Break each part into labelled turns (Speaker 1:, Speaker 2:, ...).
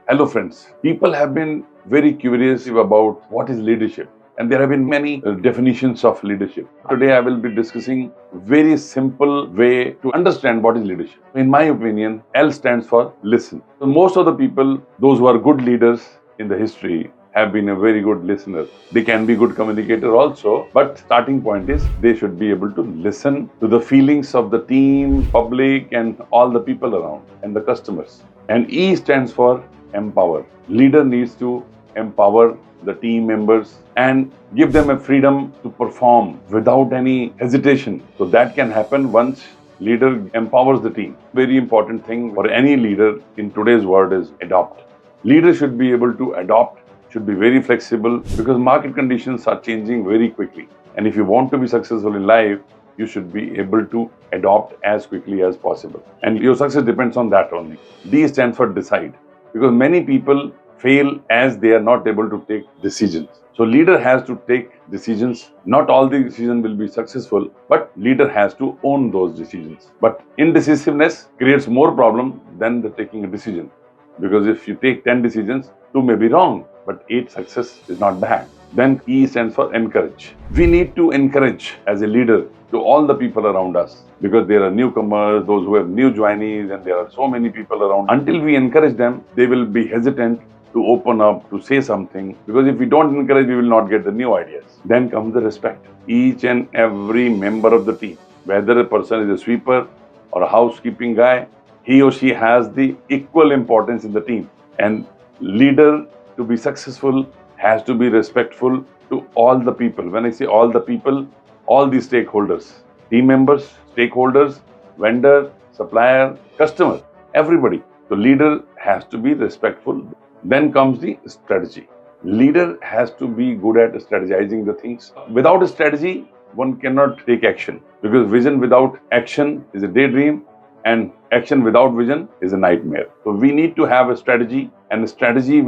Speaker 1: Hello friends, people have been very curious about what is leadership, and there have been many definitions of leadership. Today I will be discussing very simple way to understand what is leadership. In my opinion, L stands for listen. So most of the people, those who are good leaders in the history, have been a very good listener. They can be good communicator also, but starting point is they should be able to listen to the feelings of the team, public, and all the people around, and the customers. And E stands for empower. Leader needs to empower the team members and give them a freedom to perform without any hesitation. So that can happen once leader empowers the team. Very important thing for any leader in today's world is adopt. Leader should be able to adopt, should be very flexible, because market conditions are changing very quickly. And if you want to be successful in life, you should be able to adopt as quickly as possible. And your success depends on that only. D stands for decide, because many people fail as they are not able to take decisions. So leader has to take decisions. Not all the decisions will be successful, but leader has to own those decisions. But indecisiveness creates more problem than the taking a decision. Because if you take 10 decisions, 2 may be wrong, but 8 success is not bad. Then E stands for encourage. We need to encourage as a leader to all the people around us, because there are newcomers, those who have new joinees, and there are so many people around. Until we encourage them, they will be hesitant to open up, to say something, because if we don't encourage, we will not get the new ideas. Then comes the respect. Each and every member of the team, whether a person is a sweeper or a housekeeping guy, he or she has the equal importance in the team. And leader, to be successful, has to be respectful to all the people. When I say all the people, all the stakeholders, team members, stakeholders, vendor, supplier, customer, everybody. The leader has to be respectful. Then comes the strategy. Leader has to be good at strategizing the things. Without a strategy, one cannot take action, because vision without action is a daydream, and action without vision is a nightmare. So we need to have a strategy, and the strategy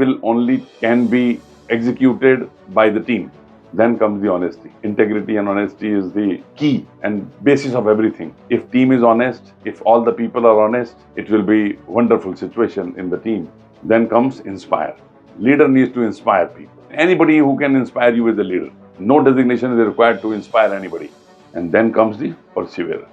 Speaker 1: can be executed by the team. Then comes the honesty. Integrity and honesty is the key and basis of everything. If team is honest, if all the people are honest, it will be wonderful situation in the team. Then comes inspire. Leader needs to inspire people. Anybody who can inspire you is a leader. No designation is required to inspire anybody. And then comes the perseverer.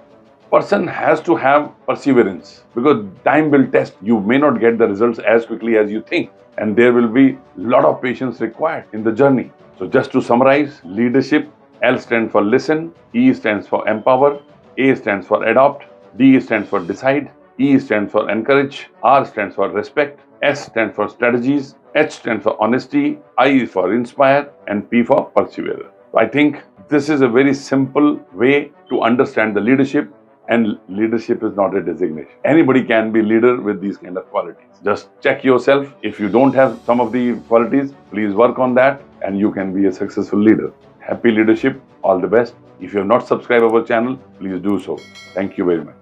Speaker 1: Person has to have perseverance, because time will test. You may not get the results as quickly as you think, and there will be a lot of patience required in the journey. So just to summarize, leadership, L stands for listen, E stands for empower, A stands for adopt, D stands for decide, E stands for encourage, R stands for respect, S stands for strategies, H stands for honesty, I for inspire, and P for perseverer. I think this is a very simple way to understand the leadership. And leadership is not a designation. Anybody can be leader with these kind of qualities. Just check yourself. If you don't have some of the qualities, please work on that, and you can be a successful leader. Happy leadership. All the best. If you have not subscribed our channel, please do so. Thank you very much.